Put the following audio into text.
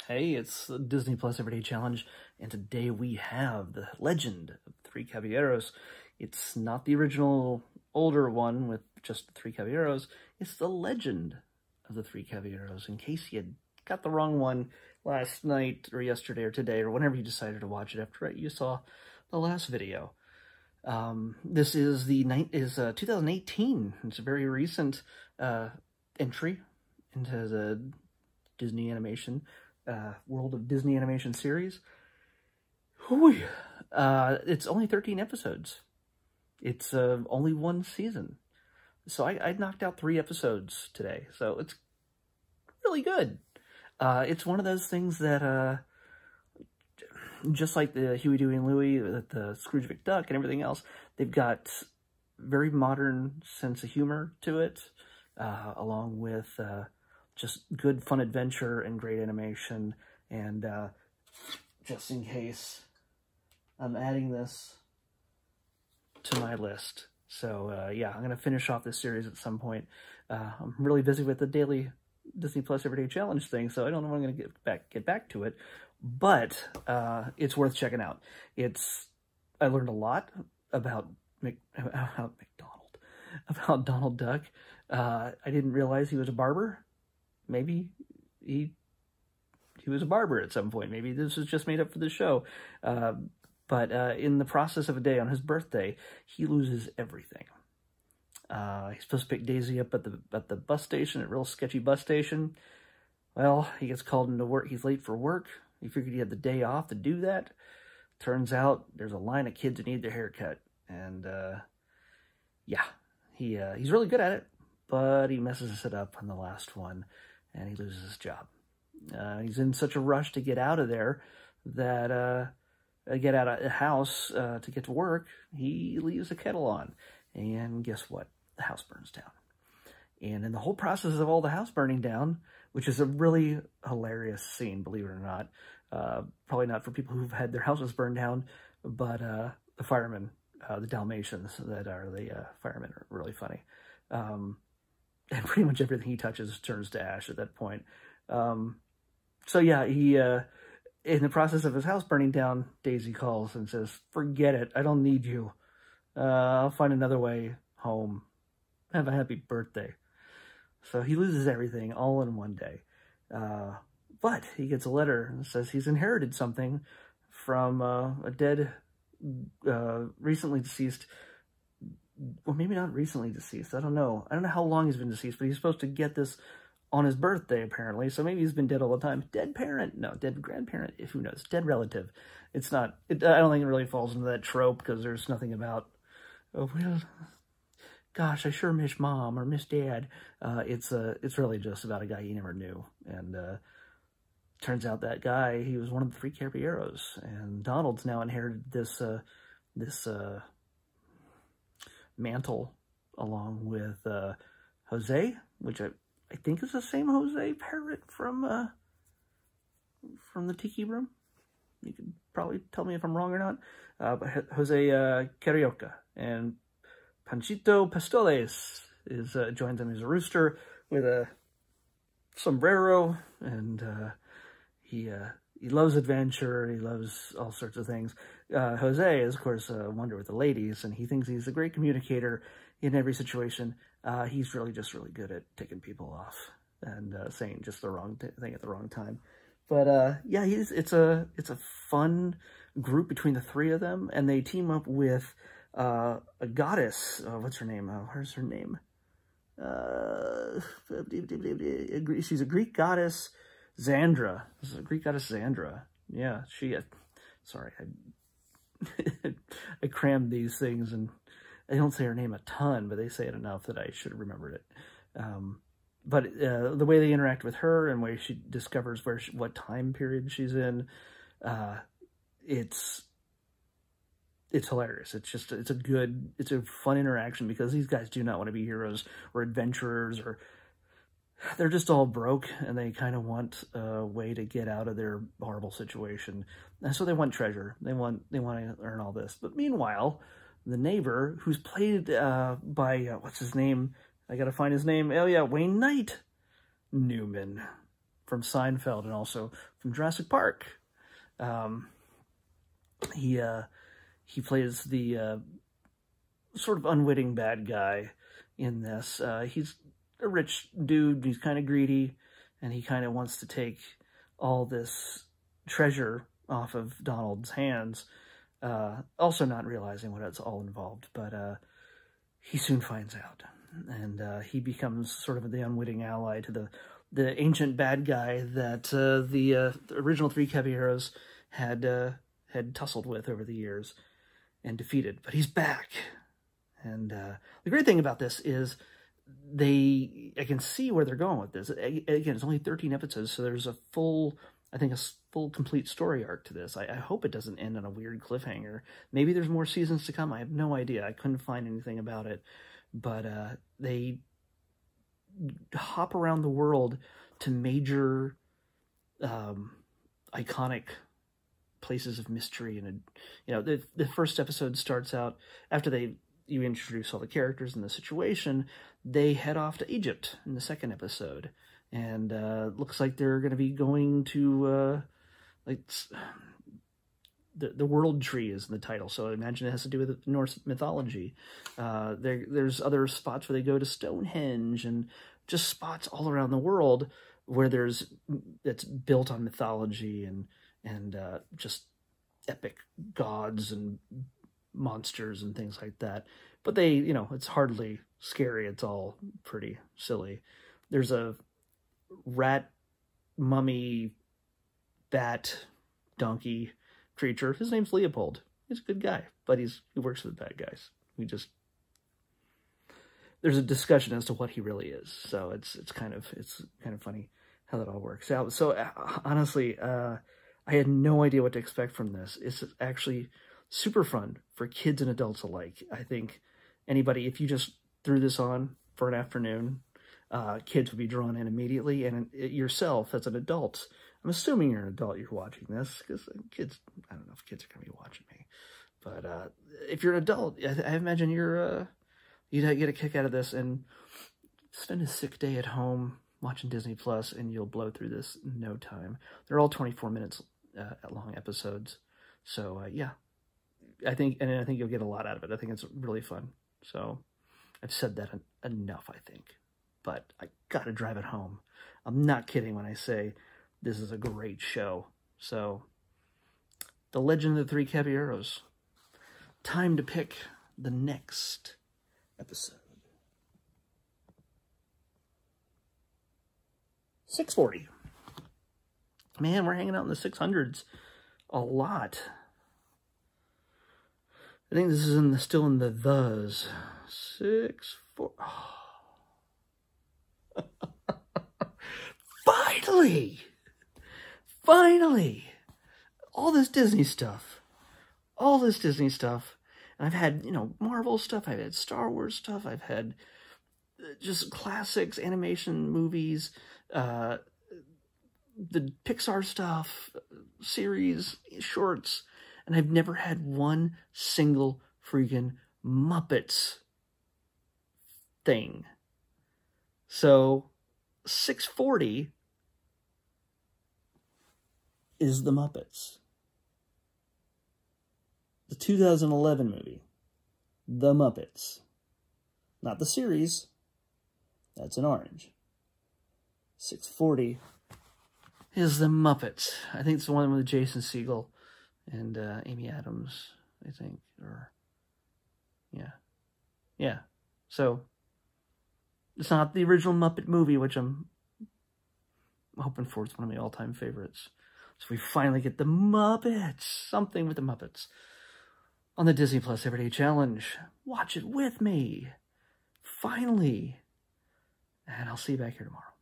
Hey, it's the Disney Plus Everyday Challenge, and today we have the Legend of Three Caballeros. It's not the original older one with just the Three Caballeros, it's the Legend of the Three Caballeros, in case you got the wrong one last night or yesterday or today or whenever you decided to watch it after you saw the last video. This is 2018. It's a very recent entry into the Disney animation world of Disney animation series. It's only 13 episodes. It's only one season. So I knocked out 3 episodes today. So it's really good. It's one of those things that, just like the Huey, Dewey, and Louie, the Scrooge McDuck, and everything else, they've got very modern sense of humor to it, along with just good fun adventure and great animation. And just in case, I'm adding this to my list. So yeah, I'm going to finish off this series at some point. I'm really busy with the daily Disney Plus Everyday Challenge thing, so I don't know when I'm going to get back to it. But it's worth checking out. I learned a lot about Donald Duck. I didn't realize he was a barber. Maybe he was a barber at some point. Maybe this was just made up for the show. But in the process of a day on his birthday, he loses everything. He's supposed to pick Daisy up at the bus station, a real sketchy bus station. Well, he gets called into work. He's late for work. He figured he had the day off to do that. Turns out there's a line of kids who need their hair cut. And yeah, he's really good at it, but he messes it up on the last one, and he loses his job. He's in such a rush to get out of there that, get out of the house to get to work, he leaves the kettle on. And guess what? The house burns down. And in the whole process of all the house burning down, which is a really hilarious scene, believe it or not, probably not for people who've had their houses burned down, but the firemen, the Dalmatians that are the firemen, are really funny. And pretty much everything he touches turns to ash at that point. So yeah, he, in the process of his house burning down, Daisy calls and says, "Forget it, I don't need you. I'll find another way home. Have a happy birthday." So he loses everything all in one day. But he gets a letter that says he's inherited something from a dead, recently deceased, or maybe not recently deceased, I don't know. I don't know how long he's been deceased, but he's supposed to get this on his birthday, apparently. So maybe he's been dead all the time. Dead parent? No, dead grandparent, who knows? Dead relative. It's not, I don't think it really falls into that trope, because there's nothing about, oh, well, gosh, I sure miss mom or miss dad. It's really just about a guy he never knew. And turns out that guy, he was one of the Three Caballeros. And Donald's now inherited this mantle along with Jose, which I think is the same Jose parrot from the Tiki Room. You can probably tell me if I'm wrong or not. But Jose Carioca and Panchito Pistoles joins him as a rooster with a sombrero, and he loves adventure. He loves all sorts of things. Jose is, of course, a wonder with the ladies, and he thinks he's a great communicator in every situation. He's really good at ticking people off and saying just the wrong thing at the wrong time. But yeah, it's a fun group between the 3 of them, and they team up with a goddess. What's her name? Where's her name? She's a Greek goddess, Xandra. This is a Greek goddess, Xandra. Yeah, sorry, I crammed these things, and I don't say her name a ton, but they say it enough that I should have remembered it. But the way they interact with her and the way she discovers what time period she's in, it's hilarious. It's a fun interaction, because these guys do not want to be heroes or adventurers, or they're just all broke, and they kind of want a way to get out of their horrible situation. And so they want treasure. They want to earn all this. But meanwhile, the neighbor, who's played by, what's his name? I gotta find his name. Oh yeah, Wayne Knight. Newman. from Seinfeld and also from Jurassic Park. He plays the sort of unwitting bad guy in this. He's a rich dude, he's kind of greedy, and he kind of wants to take all this treasure off of Donald's hands, also not realizing what it's all involved, but he soon finds out, and he becomes sort of the unwitting ally to the ancient bad guy that the original three Caballeros had tussled with over the years and defeated, but he's back. And the great thing about this is I can see where they're going with this. Again, it's only 13 episodes, so there's a full complete story arc to this. I hope it doesn't end on a weird cliffhanger. Maybe there's more seasons to come. I have no idea. I couldn't find anything about it. But they hop around the world to major iconic places of mystery. And, the first episode starts out after you introduce all the characters and the situation, they head off to Egypt in the second episode. And looks like they're going to be going to, the world tree is in the title, so I imagine it has to do with Norse mythology. There's other spots where they go to Stonehenge, and just spots all around the world where it's built on mythology and just epic gods and monsters and things like that. But it's hardly scary. It's all pretty silly. There's a rat, mummy, bat, donkey creature. His name's Leopold. He's a good guy, but he works with the bad guys. There's a discussion as to what he really is. So it's kind of funny how that all works out. So honestly, I had no idea what to expect from this. It's actually super fun for kids and adults alike. I think anybody, if you just threw this on for an afternoon, kids would be drawn in immediately, and yourself as an adult, I'm assuming you're an adult, you're watching this, because kids, I don't know if kids are going to be watching me, but if you're an adult, I imagine you'd get a kick out of this and spend a sick day at home watching Disney Plus, and you'll blow through this in no time. They're all 24 minutes long episodes, so yeah, I think you'll get a lot out of it. I think it's really fun. So I've said that enough, I think. But I gotta drive it home. I'm not kidding when I say this is a great show. So, The Legend of the Three Caballeros. Time to pick the next episode. 640. Man, we're hanging out in the 600s a lot. I think this is still in the thes. 640. Oh. Finally, all this Disney stuff, and I've had, Marvel stuff, I've had Star Wars stuff, I've had just classics, animation movies, the Pixar stuff, series, shorts, and I've never had one single freaking Muppets thing. So 640 is The Muppets. The 2011 movie, The Muppets. Not the series. That's in orange. 640 is The Muppets. I think it's the one with Jason Segel and Amy Adams, I think. Yeah. So, it's not the original Muppet movie, which I'm hoping for. It's one of my all-time favorites. So we finally get the Muppets. Something with the Muppets. On the Disney Plus Everyday Challenge. Watch it with me. Finally. And I'll see you back here tomorrow.